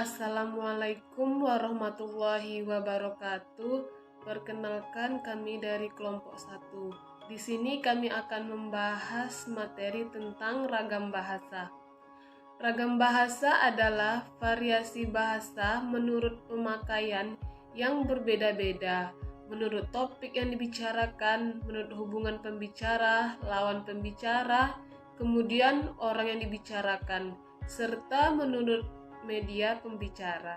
Assalamualaikum warahmatullahi wabarakatuh. Perkenalkan, kami dari kelompok 1. Di sini kami akan membahas materi tentang ragam bahasa. Ragam bahasa adalah variasi bahasa menurut pemakaian yang berbeda-beda, menurut topik yang dibicarakan, menurut hubungan pembicara, lawan pembicara, kemudian orang yang dibicarakan, serta menurut media pembicara.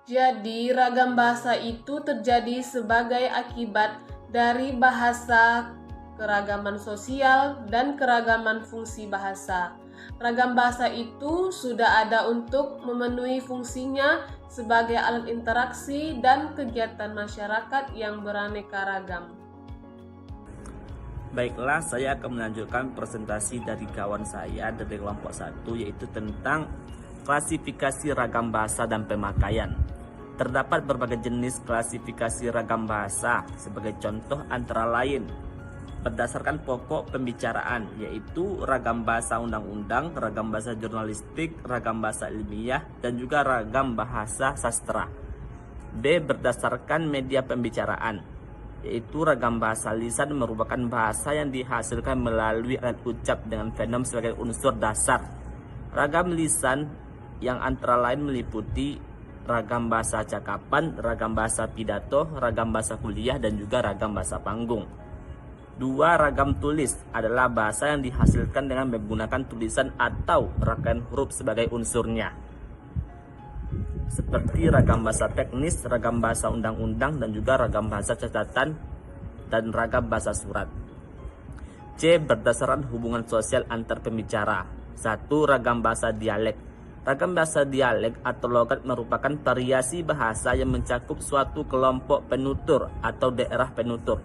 Jadi, ragam bahasa itu terjadi sebagai akibat dari bahasa, keragaman sosial, dan keragaman fungsi bahasa. Ragam bahasa itu sudah ada untuk memenuhi fungsinya sebagai alat interaksi dan kegiatan masyarakat yang beraneka ragam. Baiklah, saya akan melanjutkan presentasi dari kawan saya dari kelompok 1, yaitu tentang klasifikasi ragam bahasa dan pemakaian. Terdapat berbagai jenis klasifikasi ragam bahasa, sebagai contoh antara lain berdasarkan pokok pembicaraan, yaitu ragam bahasa undang-undang, ragam bahasa jurnalistik, ragam bahasa ilmiah, dan juga ragam bahasa sastra. B. Berdasarkan media pembicaraan, yaitu ragam bahasa lisan merupakan bahasa yang dihasilkan melalui alat ucap dengan fonem sebagai unsur dasar. Ragam lisan yang antara lain meliputi ragam bahasa cakapan, ragam bahasa pidato, ragam bahasa kuliah, dan juga ragam bahasa panggung. 2. Ragam tulis adalah bahasa yang dihasilkan dengan menggunakan tulisan atau rangkaian huruf sebagai unsurnya, seperti ragam bahasa teknis, ragam bahasa undang-undang, dan juga ragam bahasa catatan dan ragam bahasa surat. C. Berdasarkan hubungan sosial antar pembicara. 1. Ragam bahasa dialek. Ragam bahasa dialek atau logat merupakan variasi bahasa yang mencakup suatu kelompok penutur atau daerah penutur.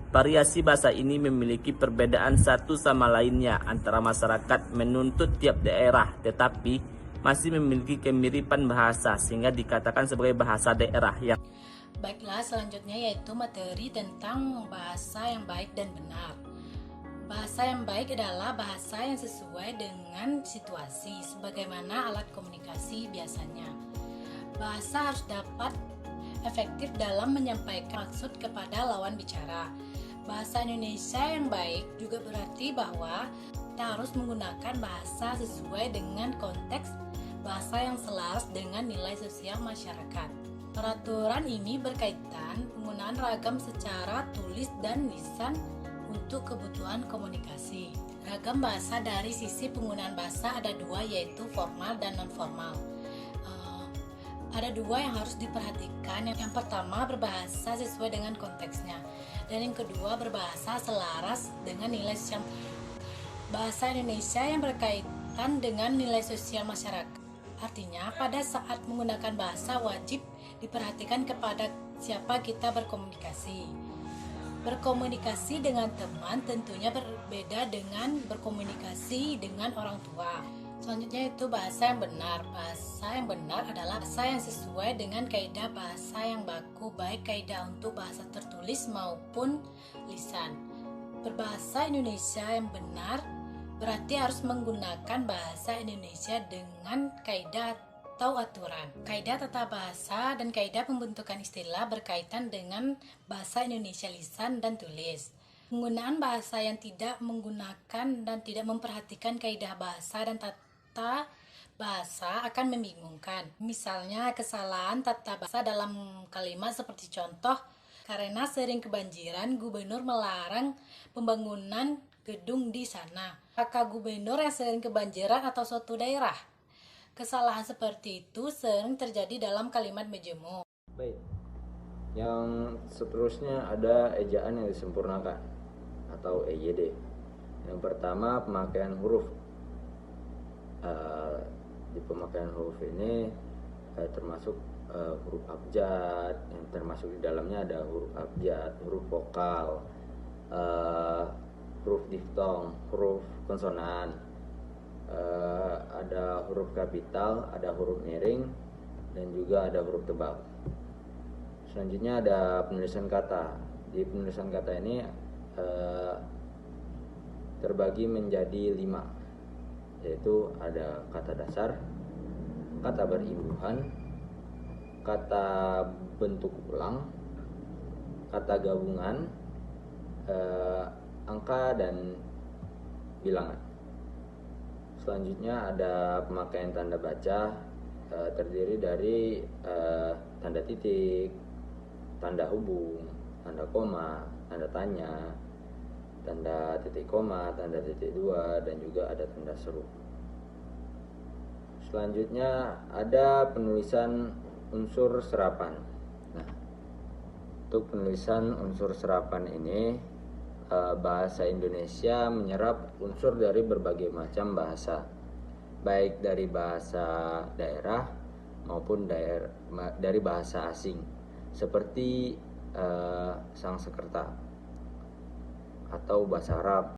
Variasi bahasa ini memiliki perbedaan satu sama lainnya antara masyarakat menuntut tiap daerah, tetapi masih memiliki kemiripan bahasa sehingga dikatakan sebagai bahasa daerah yang. Baiklah, selanjutnya yaitu materi tentang bahasa yang baik dan benar. Bahasa yang baik adalah bahasa yang sesuai dengan situasi, sebagaimana alat komunikasi biasanya. Bahasa harus dapat efektif dalam menyampaikan maksud kepada lawan bicara. Bahasa Indonesia yang baik juga berarti bahwa kita harus menggunakan bahasa sesuai dengan konteks bahasa yang selaras dengan nilai sosial masyarakat. Peraturan ini berkaitan penggunaan ragam secara tulis dan lisan untuk kebutuhan komunikasi. Ragam bahasa dari sisi penggunaan bahasa ada dua, yaitu formal dan non-formal. Ada dua yang harus diperhatikan. Yang pertama, berbahasa sesuai dengan konteksnya, dan yang kedua, berbahasa selaras dengan nilai sosial. Bahasa Indonesia yang berkaitan dengan nilai sosial masyarakat. Artinya, pada saat menggunakan bahasa wajib diperhatikan kepada siapa kita berkomunikasi. Berkomunikasi dengan teman tentunya berbeda dengan berkomunikasi dengan orang tua. Selanjutnya itu bahasa yang benar. Bahasa yang benar adalah bahasa yang sesuai dengan kaidah bahasa yang baku, baik kaidah untuk bahasa tertulis maupun lisan. Berbahasa Indonesia yang benar berarti harus menggunakan bahasa Indonesia dengan kaidah atau aturan. Kaidah tata bahasa dan kaidah pembentukan istilah berkaitan dengan bahasa Indonesia lisan dan tulis. Penggunaan bahasa yang tidak menggunakan dan tidak memperhatikan kaidah bahasa dan tata bahasa akan membingungkan. Misalnya, kesalahan tata bahasa dalam kalimat seperti contoh, karena sering kebanjiran, gubernur melarang pembangunan gedung di sana. Apakah gubernur yang sering kebanjiran atau suatu daerah? Kesalahan seperti itu sering terjadi dalam kalimat majemuk. Baik. Yang seterusnya ada ejaan yang disempurnakan atau EYD. Yang pertama, pemakaian huruf. Di pemakaian huruf ini termasuk huruf abjad, yang termasuk di dalamnya ada huruf abjad, huruf vokal, huruf diftong, huruf konsonan, ada huruf kapital, ada huruf miring, dan juga ada huruf tebal. Selanjutnya ada penulisan kata. Di penulisan kata ini terbagi menjadi 5, yaitu ada kata dasar, kata berimbuhan, kata bentuk ulang, kata gabungan, angka dan bilangan. Selanjutnya ada pemakaian tanda baca, terdiri dari tanda titik, tanda hubung, tanda koma, tanda tanya, tanda titik koma, tanda titik dua, dan juga ada tanda seru. Selanjutnya ada penulisan unsur serapan. Nah, untuk penulisan unsur serapan ini, bahasa Indonesia menyerap unsur dari berbagai macam bahasa, baik dari bahasa daerah maupun dari bahasa asing, seperti Sanskerta atau bahasa Arab.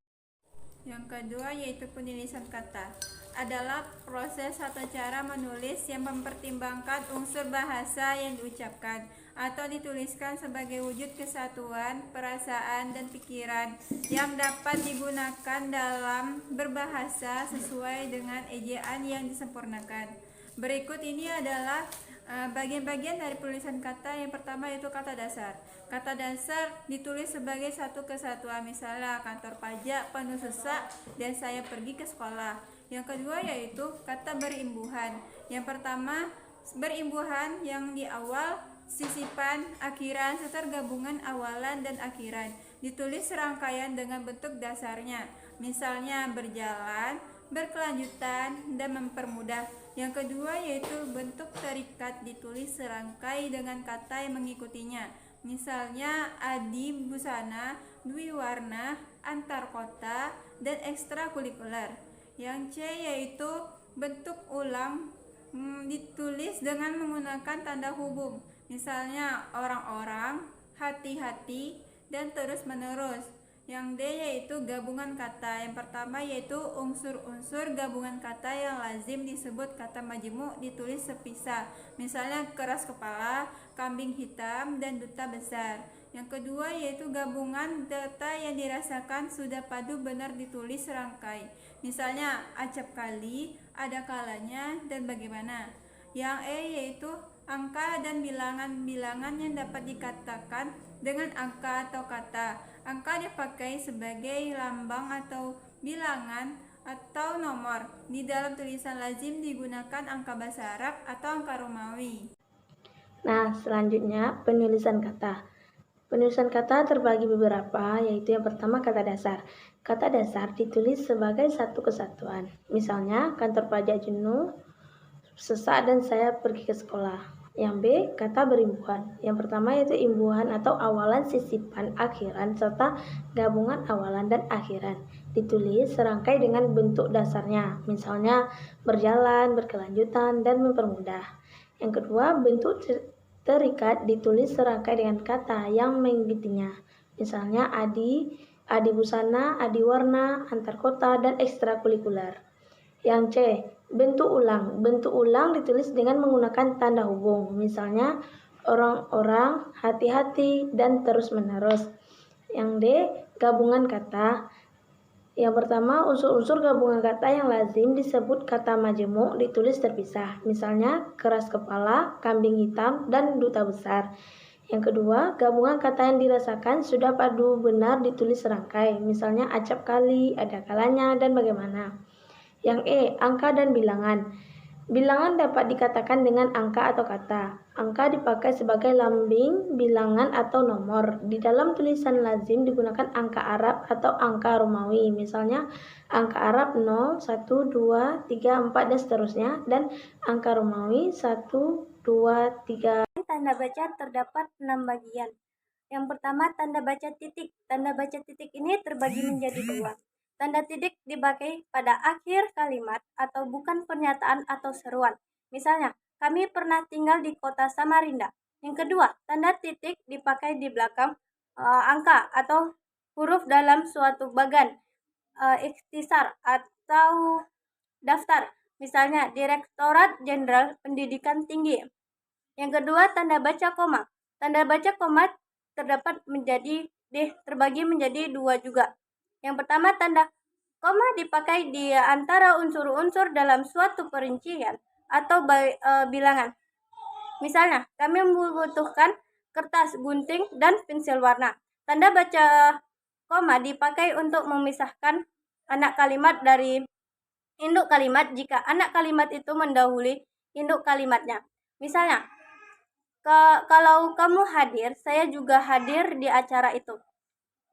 Yang kedua yaitu penulisan kata. Adalah proses atau cara menulis yang mempertimbangkan unsur bahasa yang diucapkan atau dituliskan sebagai wujud kesatuan, perasaan, dan pikiran yang dapat digunakan dalam berbahasa sesuai dengan ejaan yang disempurnakan. Berikut ini adalah bagian-bagian dari penulisan kata. Yang pertama yaitu kata dasar. Kata dasar ditulis sebagai satu kesatuan, misalnya kantor pajak penuh sesak dan saya pergi ke sekolah. Yang kedua yaitu kata berimbuhan. Yang pertama berimbuhan yang di awal, sisipan, akhiran, serta gabungan awalan dan akhiran. Ditulis serangkaian dengan bentuk dasarnya, misalnya berjalan, berkelanjutan, dan mempermudah. Yang kedua yaitu bentuk terikat, ditulis serangkai dengan kata yang mengikutinya, misalnya adi busana, dwi warna, antar kota, dan ekstrakurikuler. Yang C yaitu bentuk ulang, ditulis dengan menggunakan tanda hubung, misalnya orang-orang, hati-hati, dan terus-menerus. Yang D yaitu gabungan kata. Yang pertama yaitu unsur-unsur gabungan kata yang lazim disebut kata majemuk, ditulis sepisah, misalnya keras kepala, kambing hitam, dan duta besar. Yang kedua yaitu gabungan data yang dirasakan sudah padu benar, ditulis serangkai, misalnya acap kali, ada kalanya, dan bagaimana. Yang E yaitu angka dan bilangan-bilangan yang dapat dikatakan dengan angka atau kata. Angka dipakai sebagai lambang atau bilangan atau nomor. Di dalam tulisan lazim digunakan angka bahasa Arab atau angka Romawi. Nah, selanjutnya penulisan kata. Penulisan kata terbagi beberapa, yaitu yang pertama kata dasar. Kata dasar ditulis sebagai satu kesatuan. Misalnya, kantor pajak jenuh, sesak, dan saya pergi ke sekolah. Yang B, kata berimbuhan. Yang pertama yaitu imbuhan atau awalan, sisipan, akhiran, serta gabungan awalan dan akhiran. Ditulis serangkai dengan bentuk dasarnya, misalnya berjalan, berkelanjutan, dan mempermudah. Yang kedua, bentuk terikat, ditulis serangkai dengan kata yang mengikutinya, misalnya adi busana, adi warna, antar kota, dan ekstrakurikuler. Yang C, bentuk ulang. Bentuk ulang ditulis dengan menggunakan tanda hubung, misalnya orang-orang, hati-hati, dan terus-menerus. Yang D, gabungan kata. Yang pertama, unsur-unsur gabungan kata yang lazim disebut kata majemuk, ditulis terpisah, misalnya keras kepala, kambing hitam, dan duta besar. Yang kedua, gabungan kata yang dirasakan sudah padu benar, ditulis serangkai, misalnya acap kali, ada kalanya, dan bagaimana. Yang E, angka dan bilangan. Bilangan dapat dikatakan dengan angka atau kata. Angka dipakai sebagai lambing, bilangan, atau nomor. Di dalam tulisan lazim digunakan angka Arab atau angka Romawi, misalnya angka Arab 0, 1, 2, 3, 4, dan seterusnya, dan angka Romawi 1, 2, 3. Tanda baca terdapat 6 bagian. Yang pertama, tanda baca titik. Tanda baca titik ini terbagi menjadi dua. Tanda titik dipakai pada akhir kalimat atau bukan pernyataan atau seruan. Misalnya, kami pernah tinggal di kota Samarinda. Yang kedua, tanda titik dipakai di belakang angka atau huruf dalam suatu bagan, ikhtisar atau daftar. Misalnya, Direktorat Jenderal Pendidikan Tinggi. Yang kedua, tanda baca koma. Tanda baca koma terbagi menjadi dua juga. Yang pertama, tanda koma dipakai di antara unsur-unsur dalam suatu perincian atau bilangan. Misalnya, kami membutuhkan kertas, gunting, dan pensil warna. Tanda baca koma dipakai untuk memisahkan anak kalimat dari induk kalimat jika anak kalimat itu mendahului induk kalimatnya. Misalnya, kalau kamu hadir, saya juga hadir di acara itu.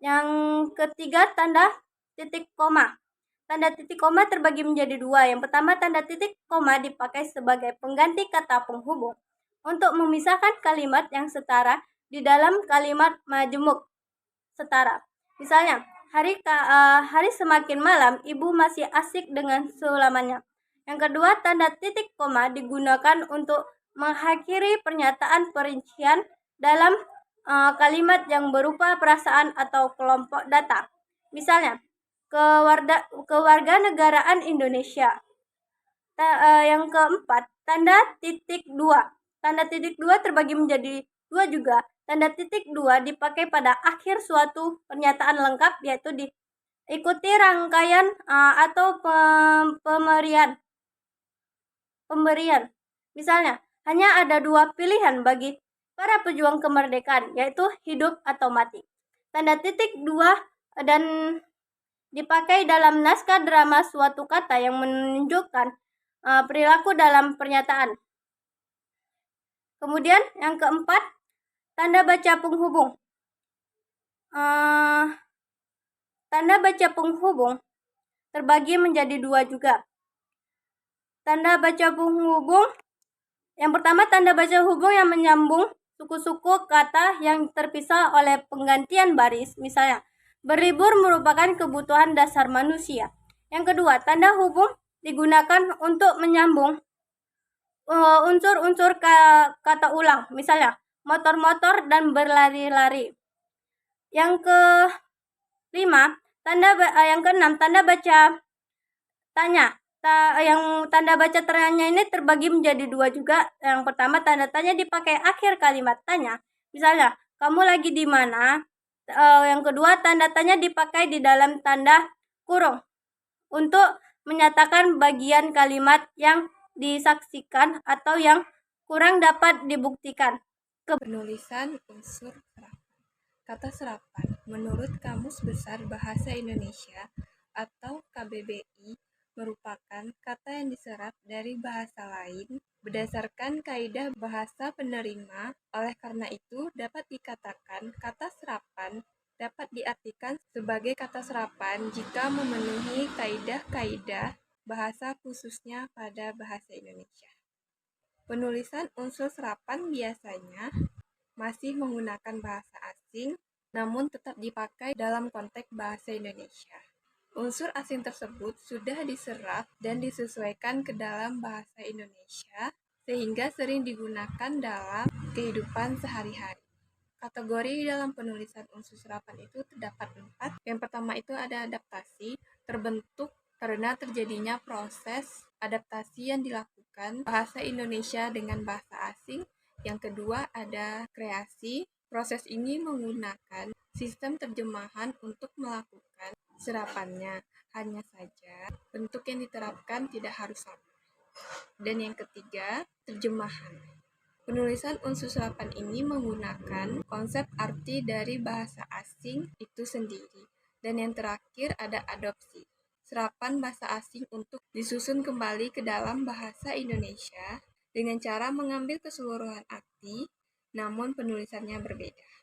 Yang ketiga, tanda titik koma. Tanda titik koma terbagi menjadi dua. Yang pertama, tanda titik koma dipakai sebagai pengganti kata penghubung untuk memisahkan kalimat yang setara di dalam kalimat majemuk setara. Misalnya, hari semakin malam, ibu masih asik dengan sulamannya. Yang kedua, tanda titik koma digunakan untuk mengakhiri pernyataan perincian dalam kalimat yang berupa perasaan atau kelompok data. Misalnya, kewarganegaraan Indonesia. Yang keempat, tanda titik dua. Tanda titik dua terbagi menjadi dua juga. Tanda titik dua dipakai pada akhir suatu pernyataan lengkap, yaitu diikuti rangkaian atau pemberian. Misalnya, hanya ada dua pilihan bagi para pejuang kemerdekaan, yaitu hidup atau mati. Tanda titik dua dan dipakai dalam naskah drama suatu kata yang menunjukkan perilaku dalam pernyataan. Kemudian yang keempat, tanda baca penghubung. Tanda baca penghubung terbagi menjadi dua juga. Tanda baca penghubung, yang pertama tanda baca hubung yang menyambung suku-suku kata yang terpisah oleh penggantian baris. Misalnya, berlibur merupakan kebutuhan dasar manusia. Yang kedua, tanda hubung digunakan untuk menyambung unsur-unsur kata ulang. Misalnya, motor-motor dan berlari-lari. Yang kelima, yang keenam, tanda baca tanya. Yang tanda baca tanya ini terbagi menjadi dua juga. Yang pertama, tanda tanya dipakai akhir kalimat tanya. Misalnya, kamu lagi di mana? Yang kedua, tanda tanya dipakai di dalam tanda kurung untuk menyatakan bagian kalimat yang disaksikan atau yang kurang dapat dibuktikan. Penulisan unsur serapan. Kata serapan menurut Kamus Besar Bahasa Indonesia atau KBBI merupakan kata yang diserap dari bahasa lain berdasarkan kaidah bahasa penerima. Oleh karena itu, dapat dikatakan kata serapan dapat diartikan sebagai kata serapan jika memenuhi kaidah-kaidah bahasa khususnya pada bahasa Indonesia. Penulisan unsur serapan biasanya masih menggunakan bahasa asing, namun tetap dipakai dalam konteks bahasa Indonesia. Unsur asing tersebut sudah diserap dan disesuaikan ke dalam bahasa Indonesia, sehingga sering digunakan dalam kehidupan sehari-hari. Kategori dalam penulisan unsur serapan itu terdapat 4. Yang pertama itu ada adaptasi, terbentuk karena terjadinya proses adaptasi yang dilakukan bahasa Indonesia dengan bahasa asing. Yang kedua ada kreasi, proses ini menggunakan sistem terjemahan untuk melakukan serapannya, hanya saja bentuk yang diterapkan tidak harus sama. Dan yang ketiga, terjemahan. Penulisan unsur serapan ini menggunakan konsep arti dari bahasa asing itu sendiri. Dan yang terakhir ada adopsi, serapan bahasa asing untuk disusun kembali ke dalam bahasa Indonesia dengan cara mengambil keseluruhan arti, namun penulisannya berbeda.